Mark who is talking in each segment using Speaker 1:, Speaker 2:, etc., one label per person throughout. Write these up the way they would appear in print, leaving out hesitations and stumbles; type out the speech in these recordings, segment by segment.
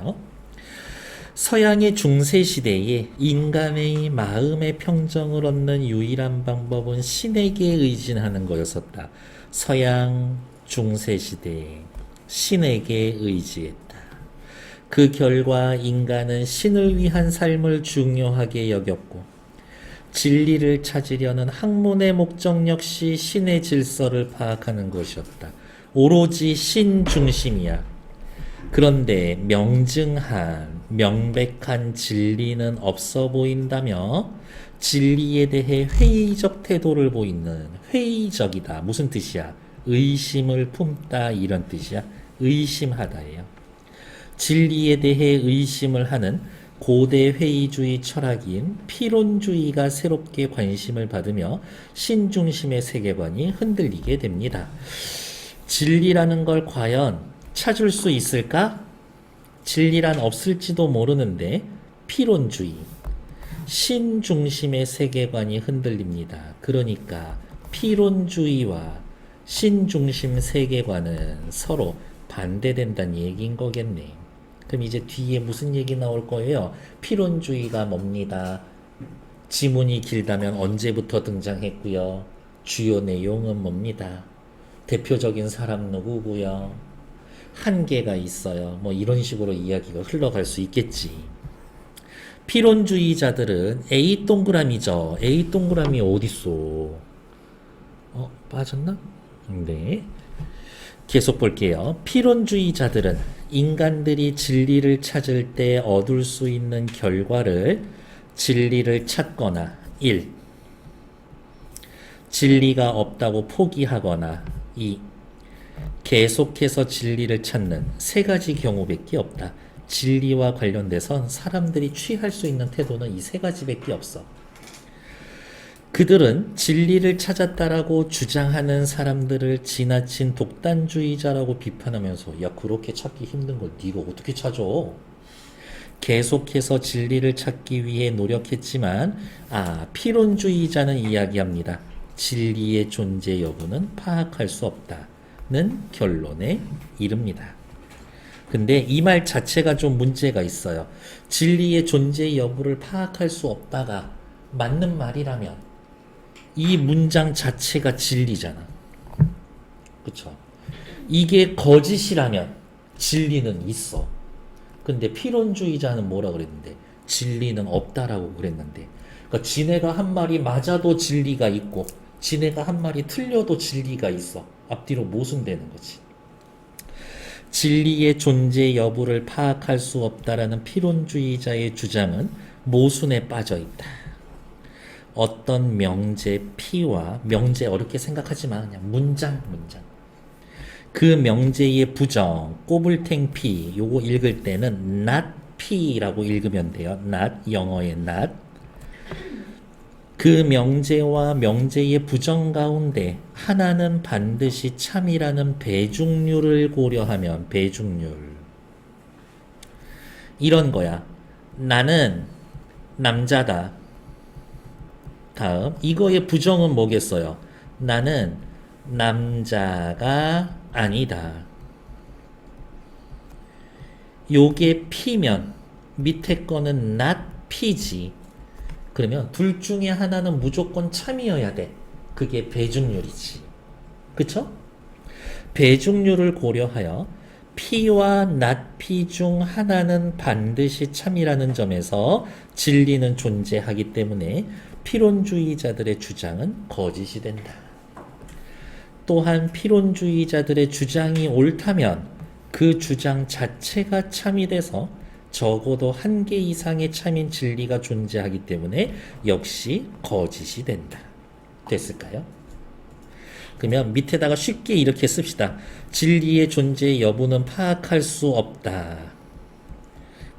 Speaker 1: 볼까요? 서양의 중세시대에 인간의 마음의 평정을 얻는 유일한 방법은 신에게 의진하는 거였었다. 서양 중세시대에 신에게 의지했다. 그 결과 인간은 신을 위한 삶을 중요하게 여겼고 진리를 찾으려는 학문의 목적 역시 신의 질서를 파악하는 것이었다. 오로지 신 중심이야. 그런데 명증한 명백한 진리는 없어 보인다며 진리에 대해 회의적 태도를 보이는 회의적이다. 무슨 뜻이야? 의심을 품다 이런 뜻이야. 의심하다예요. 진리에 대해 의심을 하는 고대 회의주의 철학인 피론주의가 새롭게 관심을 받으며 신중심의 세계관이 흔들리게 됩니다. 진리라는 걸 과연 찾을 수 있을까? 진리란 없을지도 모르는데 피론주의, 신중심의 세계관이 흔들립니다. 그러니까 피론주의와 신중심 세계관은 서로 반대된다는 얘기인 거겠네. 그럼 이제 뒤에 무슨 얘기 나올 거예요? 피론주의가 뭡니다. 지문이 길다면 언제부터 등장했고요. 주요 내용은 뭡니다. 대표적인 사람 누구고요. 한계가 있어요. 뭐 이런 식으로 이야기가 흘러갈 수 있겠지. 피론주의자들은 A 동그라미죠. A 동그라미 어딨어? 빠졌나? 네. 계속 볼게요. 피론주의자들은 인간들이 진리를 찾을 때 얻을 수 있는 결과를 진리를 찾거나 1. 진리가 없다고 포기하거나 2. 계속해서 진리를 찾는 세 가지 경우밖에 없다. 진리와 관련돼선 사람들이 취할 수 있는 태도는 이 세 가지밖에 없어. 그들은 진리를 찾았다라고 주장하는 사람들을 지나친 독단주의자라고 비판하면서 야 그렇게 찾기 힘든 걸 네가 어떻게 찾아? 계속해서 진리를 찾기 위해 노력했지만 피론주의자는 이야기합니다. 진리의 존재 여부는 파악할 수 없다는 결론에 이릅니다. 근데 이 말 자체가 좀 문제가 있어요. 진리의 존재 여부를 파악할 수 없다가 맞는 말이라면 이 문장 자체가 진리잖아. 그쵸? 이게 거짓이라면 진리는 있어. 근데 피론주의자는 뭐라 그랬는데? 진리는 없다라고 그랬는데. 그러니까 지네가 한 말이 맞아도 진리가 있고 지네가 한 말이 틀려도 진리가 있어. 앞뒤로 모순되는 거지. 진리의 존재 여부를 파악할 수 없다라는 피론주의자의 주장은 모순에 빠져 있다. 어떤 명제 P와 명제 어렵게 생각하지 마. 그냥 문장. 그 명제의 부정 꼬불탱 P 요거 읽을 때는 not P라고 읽으면 돼요. not 영어의 not. 그 명제와 명제의 부정 가운데 하나는 반드시 참이라는 배중률을 고려하면 배중률 이런 거야. 나는 남자다. 다음 이거의 부정은 뭐겠어요? 나는 남자가 아니다. 요게 P면 밑에 거는 not P지. 그러면 둘 중에 하나는 무조건 참이어야 돼. 그게 배중률이지. 그쵸? 배중률을 고려하여 P와 not P 중 하나는 반드시 참이라는 점에서 진리는 존재하기 때문에 피론주의자들의 주장은 거짓이 된다. 또한 피론주의자들의 주장이 옳다면 그 주장 자체가 참이 돼서 적어도 한 개 이상의 참인 진리가 존재하기 때문에 역시 거짓이 된다. 됐을까요? 그러면 밑에다가 쉽게 이렇게 씁시다. 진리의 존재 여부는 파악할 수 없다.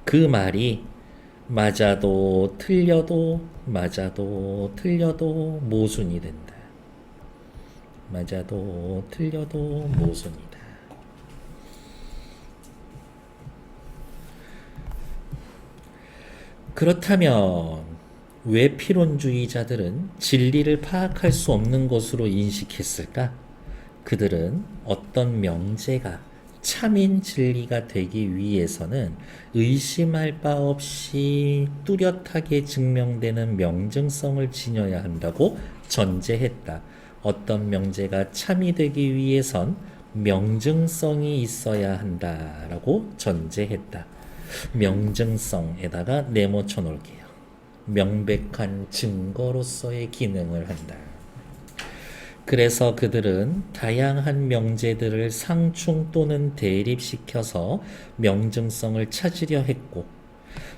Speaker 1: 그 말이 맞아도 틀려도 모순이 된다. 맞아도 틀려도 모순이다. 그렇다면 왜 피론주의자들은 진리를 파악할 수 없는 것으로 인식했을까? 그들은 어떤 명제가 참인 진리가 되기 위해서는 의심할 바 없이 뚜렷하게 증명되는 명증성을 지녀야 한다고 전제했다. 어떤 명제가 참이 되기 위해선 명증성이 있어야 한다라고 전제했다. 명증성에다가 네모 쳐놓을게요. 명백한 증거로서의 기능을 한다. 그래서 그들은 다양한 명제들을 상충 또는 대립시켜서 명증성을 찾으려 했고,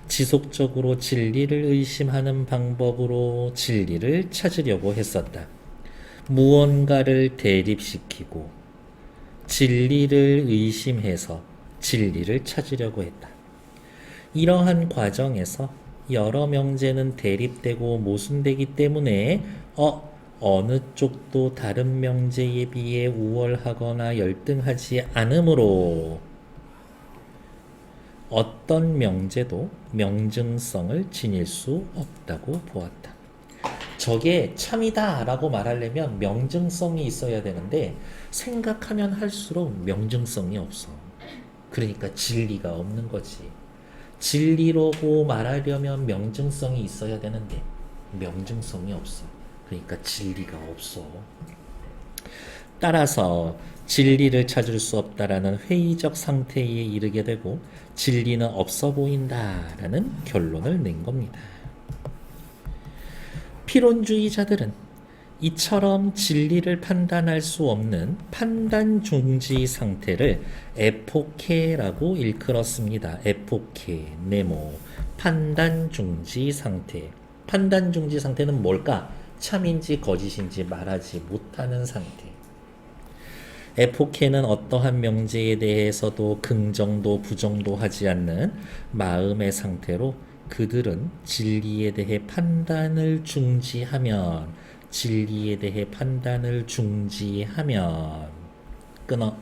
Speaker 1: 지속적으로 진리를 의심하는 방법으로 진리를 찾으려고 했었다. 무언가를 대립시키고 진리를 의심해서 진리를 찾으려고 했다. 이러한 과정에서 여러 명제는 대립되고 모순되기 때문에 어느 쪽도 다른 명제에 비해 우월하거나 열등하지 않으므로 어떤 명제도 명증성을 지닐 수 없다고 보았다. 저게 참이다 라고 말하려면 명증성이 있어야 되는데 생각하면 할수록 명증성이 없어. 그러니까 진리가 없는 거지. 진리라고 말하려면 명증성이 있어야 되는데 명증성이 없어. 그러니까 진리가 없어. 따라서 진리를 찾을 수 없다라는 회의적 상태에 이르게 되고 진리는 없어 보인다라는 결론을 낸 겁니다. 피론주의자들은 이처럼 진리를 판단할 수 없는 판단 중지 상태를 에포케라고 일컬었습니다. 에포케, 네모, 판단 중지 상태. 판단 중지 상태는 뭘까? 참인지 거짓인지 말하지 못하는 상태. 에포케는 어떠한 명제에 대해서도 긍정도 부정도 하지 않는 마음의 상태로 그들은 진리에 대해 판단을 중지하면 끊어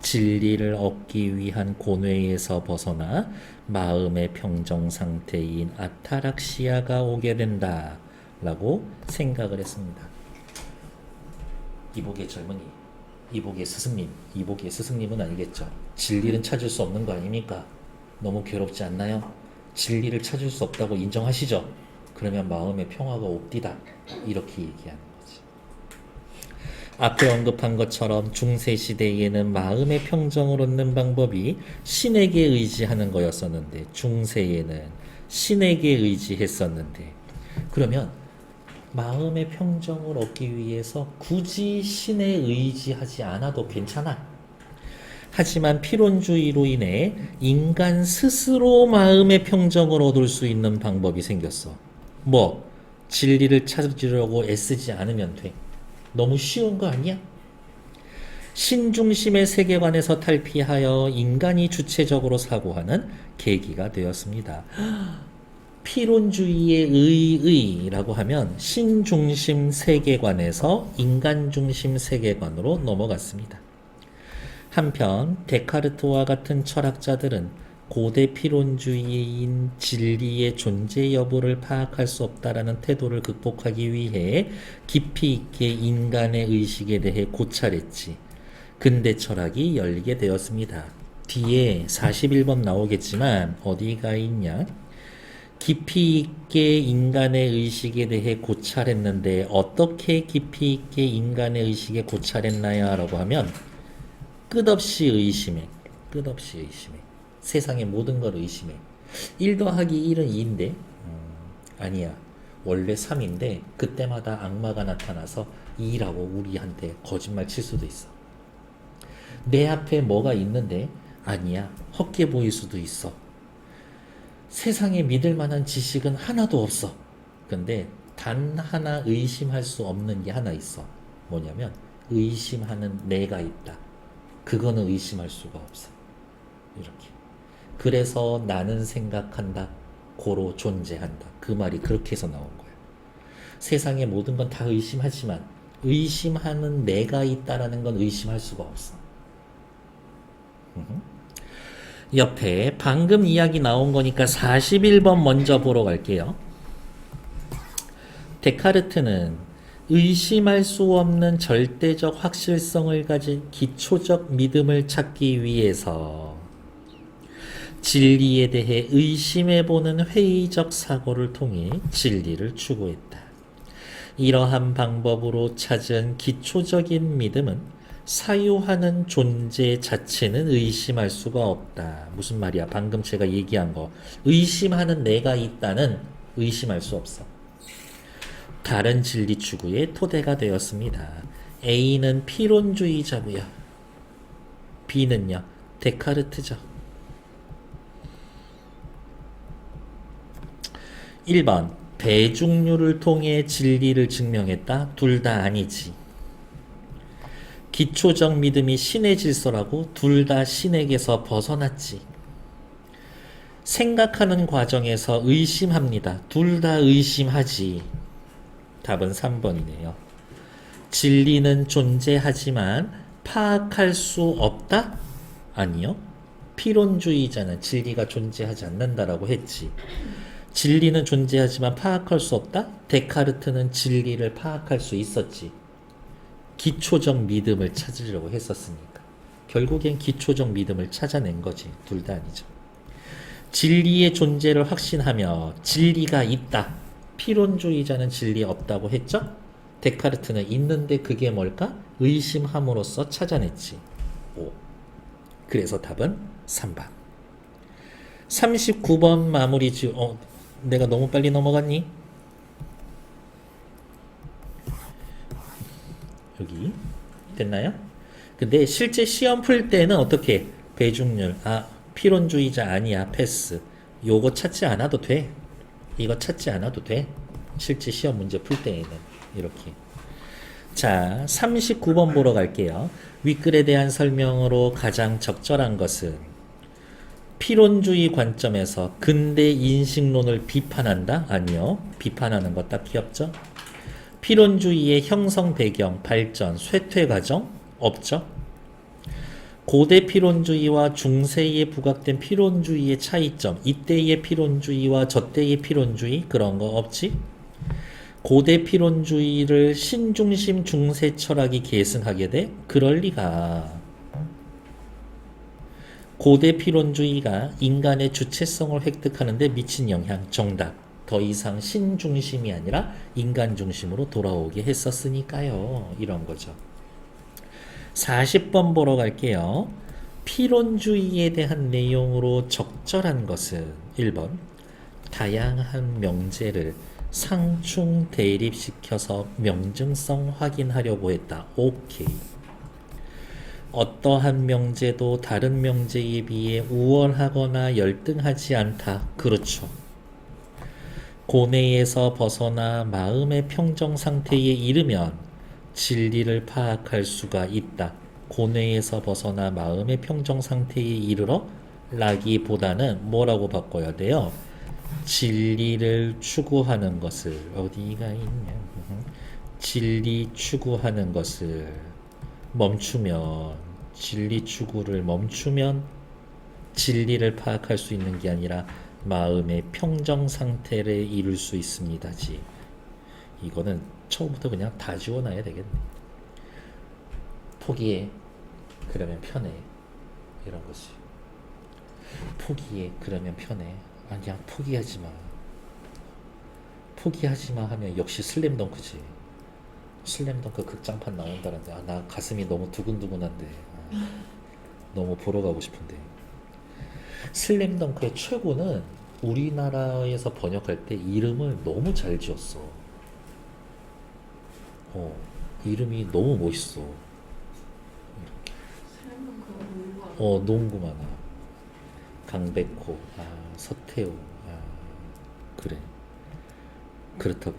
Speaker 1: 진리를 얻기 위한 고뇌에서 벗어나 마음의 평정 상태인 아타락시아가 오게 된다 라고 생각을 했습니다. 이복의 젊은이, 이복의 스승님, 이복의 스승님은 알겠죠? 진리는 찾을 수 없는 거 아닙니까? 너무 괴롭지 않나요? 진리를 찾을 수 없다고 인정하시죠? 그러면 마음의 평화가 옵디다. 이렇게 얘기하는 거지. 앞에 언급한 것처럼 중세시대에는 마음의 평정을 얻는 방법이 신에게 의지하는 거였었는데, 중세에는 신에게 의지했었는데, 그러면 마음의 평정을 얻기 위해서 굳이 신에 의지하지 않아도 괜찮아. 하지만 피론주의로 인해 인간 스스로 마음의 평정을 얻을 수 있는 방법이 생겼어. 뭐? 진리를 찾으려고 애쓰지 않으면 돼. 너무 쉬운 거 아니야? 신중심의 세계관에서 탈피하여 인간이 주체적으로 사고하는 계기가 되었습니다. 피론주의의 의의라고 하면 신중심 세계관에서 인간중심 세계관으로 넘어갔습니다. 한편 데카르트와 같은 철학자들은 고대 피론주의인 진리의 존재 여부를 파악할 수 없다라는 태도를 극복하기 위해 깊이 있게 인간의 의식에 대해 고찰했지. 근대 철학이 열리게 되었습니다. 뒤에 41번 나오겠지만 어디가 있냐? 깊이 있게 인간의 의식에 대해 고찰했는데 어떻게 깊이 있게 인간의 의식에 고찰했나요? 라고 하면 끝없이 의심해. 세상의 모든 걸 의심해. 1 더하기 1은 2인데 아니야. 원래 3인데 그때마다 악마가 나타나서 2라고 우리한테 거짓말 칠 수도 있어. 내 앞에 뭐가 있는데 아니야. 헛게 보일 수도 있어. 세상에 믿을 만한 지식은 하나도 없어. 근데 단 하나 의심할 수 없는 게 하나 있어. 뭐냐면 의심하는 내가 있다. 그거는 의심할 수가 없어. 이렇게. 그래서 나는 생각한다. 고로 존재한다. 그 말이 그렇게 해서 나온 거야. 세상의 모든 건 다 의심하지만 의심하는 내가 있다라는 건 의심할 수가 없어. 옆에 방금 이야기 나온 거니까 41번 먼저 보러 갈게요. 데카르트는 의심할 수 없는 절대적 확실성을 가진 기초적 믿음을 찾기 위해서 진리에 대해 의심해보는 회의적 사고를 통해 진리를 추구했다. 이러한 방법으로 찾은 기초적인 믿음은 사유하는 존재 자체는 의심할 수가 없다. 무슨 말이야? 방금 제가 얘기한 거. 의심하는 내가 있다는 의심할 수 없어. 다른 진리 추구의 토대가 되었습니다. A는 피론주의자고요. B는요, 데카르트죠. 1번 대중률을 통해 진리를 증명했다. 둘 다 아니지. 기초적 믿음이 신의 질서라고 둘 다 신에게서 벗어났지. 생각하는 과정에서 의심합니다. 둘 다 의심하지. 답은 3번이네요. 진리는 존재하지만 파악할 수 없다? 아니요. 피론주의자는 진리가 존재하지 않는다라고 했지. 진리는 존재하지만 파악할 수 없다? 데카르트는 진리를 파악할 수 있었지. 기초적 믿음을 찾으려고 했었으니까. 결국엔 기초적 믿음을 찾아낸 거지. 둘 다 아니죠. 진리의 존재를 확신하며 진리가 있다. 피론주의자는 진리 없다고 했죠? 데카르트는 있는데 그게 뭘까? 의심함으로써 찾아냈지. 5. 그래서 답은 3번. 39번 마무리 내가 너무 빨리 넘어갔니? 여기 됐나요? 근데 실제 시험 풀 때는 어떻게? 배중률, 피론주의자 아니야, 패스. 요거 찾지 않아도 돼. 이거 찾지 않아도 돼. 실제 시험 문제 풀 때에는 이렇게. 자, 39번 보러 갈게요. 윗글에 대한 설명으로 가장 적절한 것은 피론주의 관점에서 근대 인식론을 비판한다? 아니요. 비판하는 거 딱 귀엽죠? 피론주의의 형성 배경, 발전, 쇠퇴 과정? 없죠? 고대 피론주의와 중세에 부각된 피론주의의 차이점, 이때의 피론주의와 저때의 피론주의? 그런 거 없지? 고대 피론주의를 신중심 중세 철학이 계승하게 돼? 그럴 리가. 고대 피론주의가 인간의 주체성을 획득하는 데 미친 영향, 정답. 더 이상 신중심이 아니라 인간 중심으로 돌아오게 했었으니까요. 이런 거죠. 40번 보러 갈게요. 피론주의에 대한 내용으로 적절한 것은 1번 다양한 명제를 상충 대립시켜서 명증성 확인하려고 했다. 오케이. 어떠한 명제도 다른 명제에 비해 우월하거나 열등하지 않다. 그렇죠. 고뇌에서 벗어나 마음의 평정 상태에 이르면 진리를 파악할 수가 있다. 고뇌에서 벗어나 마음의 평정 상태에 이르러 라기보다는 뭐라고 바꿔야 돼요? 진리를 추구하는 것을 어디가 있냐? 진리 추구하는 것을 멈추면, 진리 추구를 멈추면 진리를 파악할 수 있는 게 아니라 마음의 평정 상태를 이룰 수 있습니다지. 이거는 처음부터 그냥 다 지워놔야 되겠네. 포기해. 그러면 편해. 이런 거지. 포기해. 그러면 편해. 그냥 포기하지 마. 포기하지 마 하면 역시 슬램덩크지. 슬램덩크 극장판 나온다는데 나 가슴이 너무 두근두근한데 너무 보러 가고 싶은데. 슬램덩크의 최고는 우리나라에서 번역할 때 이름을 너무 잘 지었어. 이름이 너무 멋있어. 농구 만화. 강백호, 서태우, 그래. 그렇다고.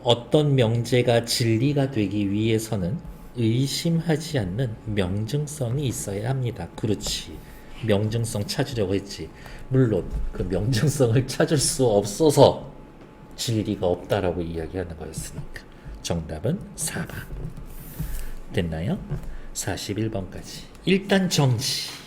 Speaker 1: 어떤 명제가 진리가 되기 위해서는 의심하지 않는 명증성이 있어야 합니다. 그렇지. 명증성 찾으려고 했지. 물론 그 명증성을 찾을 수 없어서 진리가 없다라고 이야기하는 거였으니까. 정답은 4번. 됐나요? 41번까지. 일단 정지.